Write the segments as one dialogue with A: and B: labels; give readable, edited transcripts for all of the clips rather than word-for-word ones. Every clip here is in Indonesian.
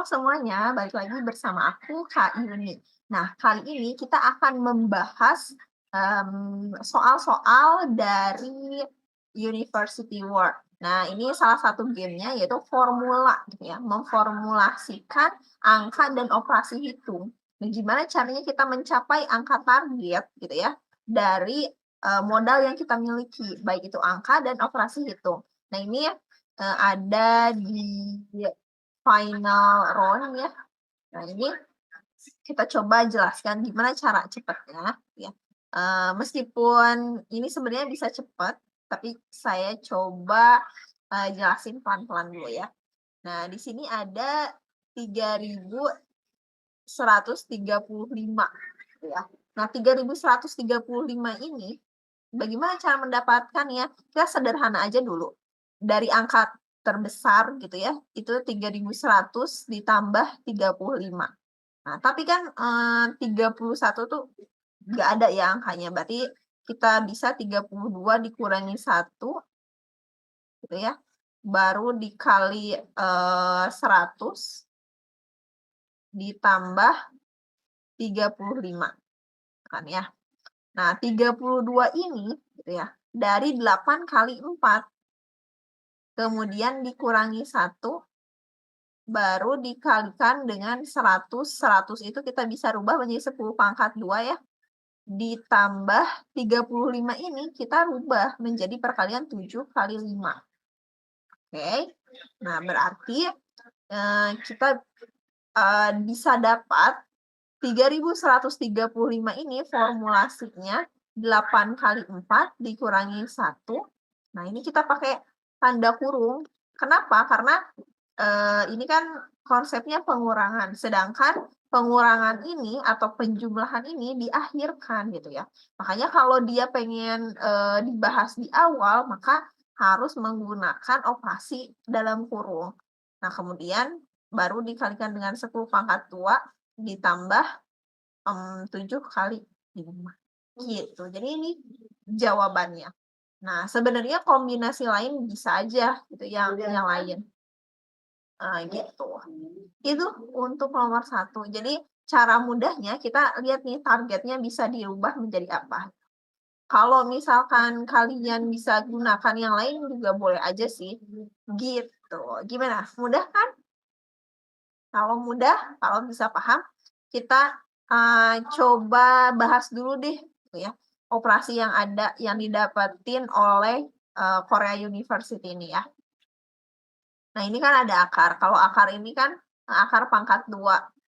A: semuanya, balik lagi bersama aku Kak Yuni. Nah, kali ini kita akan membahas soal-soal dari University World. Nah, ini salah satu gamenya yaitu formula gitu ya, memformulasikan angka dan operasi hitung. Nah, gimana caranya kita mencapai angka target gitu ya dari modal yang kita miliki, baik itu angka dan operasi hitung. Nah, ini ada di final round ya. Nah, ini kita coba jelaskan gimana cara cepatnya ya. Meskipun ini sebenarnya bisa cepat, tapi saya coba jelasin pelan-pelan dulu ya. Nah, di sini ada 3.135 gitu ya. Nah, 3.135 ini bagaimana cara mendapatkannya? Kita sederhana aja dulu. Dari angka terbesar gitu ya, itu 3.100 ditambah 35. Nah, tapi kan 31 tuh nggak ada ya angkanya, berarti kita bisa 32 dikurangi 1 gitu ya, baru dikali 100 ditambah 35 kan ya. Nah, 32 ini gitu ya, dari 8 kali 4 kemudian dikurangi 1 baru dikalikan dengan 100. 100 itu kita bisa rubah menjadi 10 pangkat 2 ya. Ditambah 35 ini kita rubah menjadi perkalian 7 kali 5. Oke. Nah, berarti kita bisa dapat 3.135 ini formulasinya 8 kali 4 dikurangi 1. Nah, ini kita pakai tanda kurung. Kenapa? Karena ini kan konsepnya pengurangan, sedangkan pengurangan ini atau penjumlahan ini diakhirkan gitu ya. Makanya kalau dia pengen dibahas di awal, maka harus menggunakan operasi dalam kurung. Nah, kemudian baru dikalikan dengan 10 pangkat 2 ditambah 7 kali 5 gitu. Jadi ini jawabannya. Nah, sebenarnya kombinasi lain bisa aja gitu yang lain. Gitu. Itu untuk nomor 1. Jadi cara mudahnya kita lihat nih targetnya bisa dirubah menjadi apa. Kalau misalkan kalian bisa gunakan yang lain juga boleh aja sih, gitu. Gimana, mudah kan? Kalau mudah, kalau bisa paham, kita, coba bahas dulu deh gitu ya, operasi yang ada yang didapetin oleh, Korea University ini ya. Nah, ini kan ada akar. Kalau akar ini kan akar pangkat 2.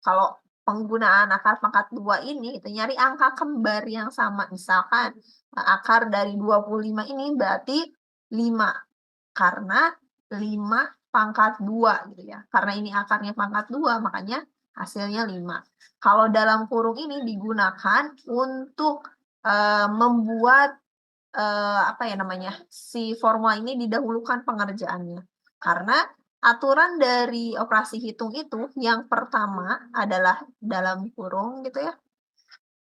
A: Kalau penggunaan akar pangkat 2 ini itu nyari angka kembar yang sama. Misalkan akar dari 25 ini berarti 5 karena 5 pangkat 2 gitu ya. Karena ini akarnya pangkat 2 makanya hasilnya 5. Kalau dalam kurung ini digunakan untuk membuat apa ya namanya, si formula ini didahulukan pengerjaannya. Karena aturan dari operasi hitung itu yang pertama adalah dalam kurung gitu ya.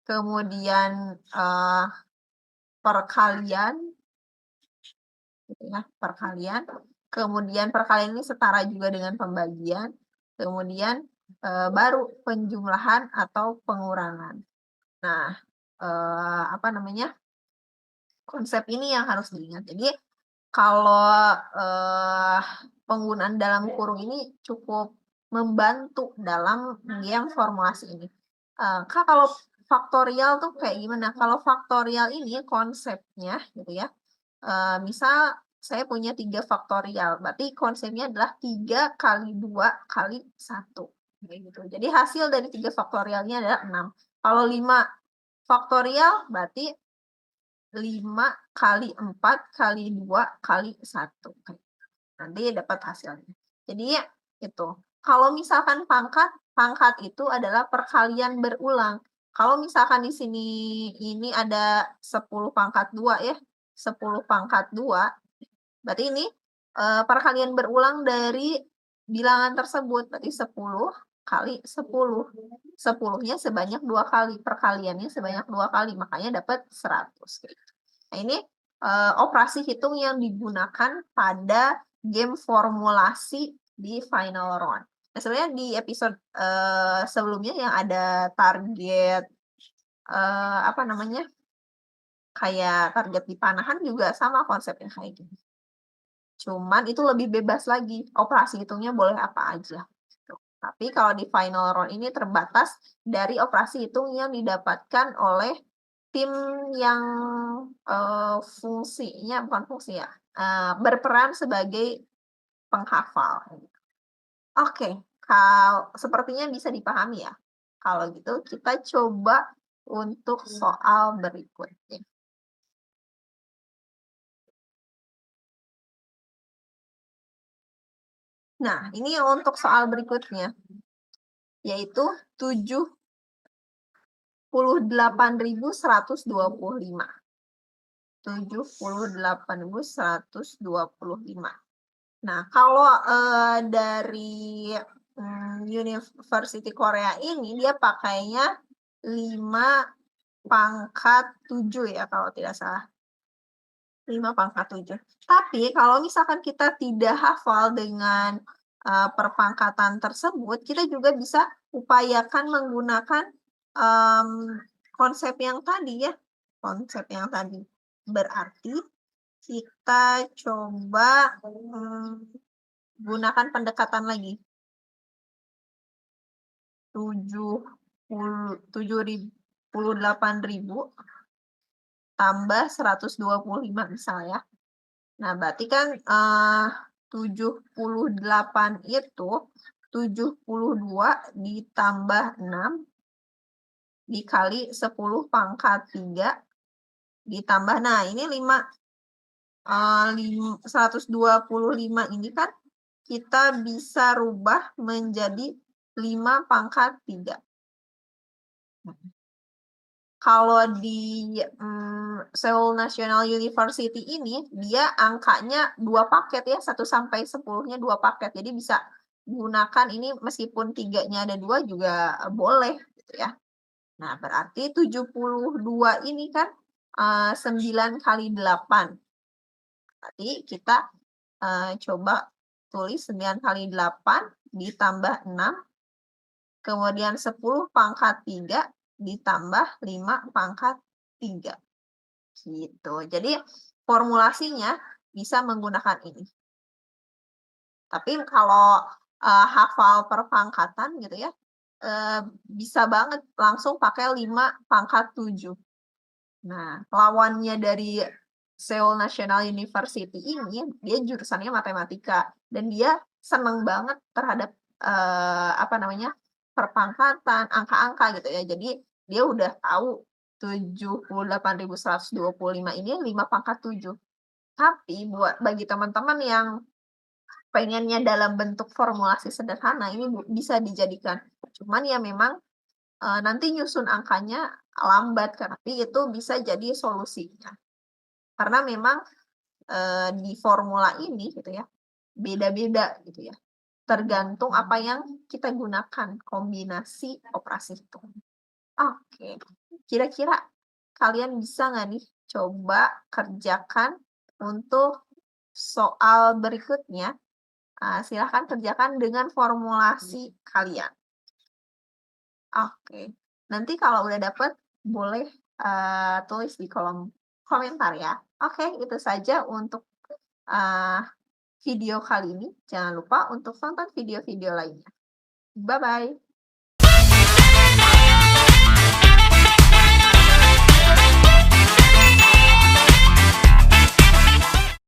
A: Kemudian perkalian gitu ya, perkalian. Kemudian perkalian ini setara juga dengan pembagian. Kemudian baru penjumlahan atau pengurangan. Nah, apa namanya? Konsep ini yang harus diingat. Jadi kalau, penggunaan dalam kurung ini cukup membantu dalam yang formulasi ini. Kak, kalau faktorial tuh kayak gimana? Kalau faktorial ini konsepnya gitu ya, misal saya punya 3 faktorial, berarti konsepnya adalah 3 kali 2 kali 1, kayak gitu. Jadi hasil dari 3 faktorialnya adalah 6. Kalau 5 faktorial berarti 5 kali 4 kali 2 kali 1. Nanti dapat hasilnya. Jadi itu. Kalau misalkan pangkat, pangkat itu adalah perkalian berulang. Kalau misalkan di sini ini ada 10 pangkat 2 ya, 10 pangkat 2, berarti ini perkalian berulang dari bilangan tersebut, berarti 10 kali 10. 10-nya sebanyak 2 kali, perkaliannya sebanyak 2 kali, makanya dapat 100 gitu. Nah, ini operasi hitung yang digunakan pada game formulasi di final round. Nah, sebenarnya di episode, sebelumnya yang ada target, apa namanya, kayak target di panahan juga sama konsepnya kayak gitu. Cuman itu lebih bebas lagi, operasi hitungnya boleh apa aja, gitu. Tapi kalau di final round ini terbatas dari operasi hitung yang didapatkan oleh tim yang, fungsinya bukan fungsi ya, berperan sebagai penghafal. Oke, sepertinya bisa dipahami ya. Kalau gitu kita coba untuk soal berikutnya. Nah, ini untuk soal berikutnya, yaitu 78.125. 78.125. Nah, kalau, dari, University Korea ini dia pakainya 5 pangkat 7 ya kalau tidak salah. 5 pangkat 7. Tapi kalau misalkan kita tidak hafal dengan, perpangkatan tersebut, kita juga bisa upayakan menggunakan, konsep yang tadi ya, konsep yang tadi. Berarti kita coba, gunakan pendekatan lagi. 78.000 tambah 125 misalnya. Nah, berarti kan, 78 itu 72 ditambah 6 dikali 10 pangkat 3 ditambah nah ini 125 ini kan kita bisa rubah menjadi 5 pangkat 3. Kalau di, Seoul National University ini, dia angkanya 2 paket ya, 1 sampai 10-nya 2 paket. Jadi bisa gunakan ini meskipun 3-nya ada 2 juga, boleh gitu ya. Nah, berarti 72 ini kan, 9 kali 8. Berarti kita, coba tulis 9 kali 8 ditambah 6, kemudian 10 pangkat 3 ditambah 5 pangkat 3. Gitu. Jadi formulasinya bisa menggunakan ini. Tapi kalau, hafal perpangkatan gitu ya, bisa banget langsung pakai 5 pangkat 7. Nah, lawannya dari Seoul National University ini, dia jurusannya matematika dan dia seneng banget terhadap, apa namanya, perpangkatan, angka-angka gitu ya. Jadi dia udah tahu 78.125 ini 5 pangkat 7. Tapi bagi teman-teman yang pengennya dalam bentuk formulasi sederhana ini bisa dijadikan. Cuman ya memang, nanti nyusun angkanya lambat kan, tapi itu bisa jadi solusinya. Karena memang, di formula ini gitu ya, beda-beda gitu ya, tergantung apa yang kita gunakan, kombinasi operasi itu. Oke, kira-kira kalian bisa nggak nih coba kerjakan untuk soal berikutnya? Silahkan kerjakan dengan formulasi kalian. Oke, nanti kalau udah dapet boleh, tulis di kolom komentar ya. Oke, itu saja untuk, eee, video kali ini. Jangan lupa untuk tonton video-video lainnya. Bye-bye.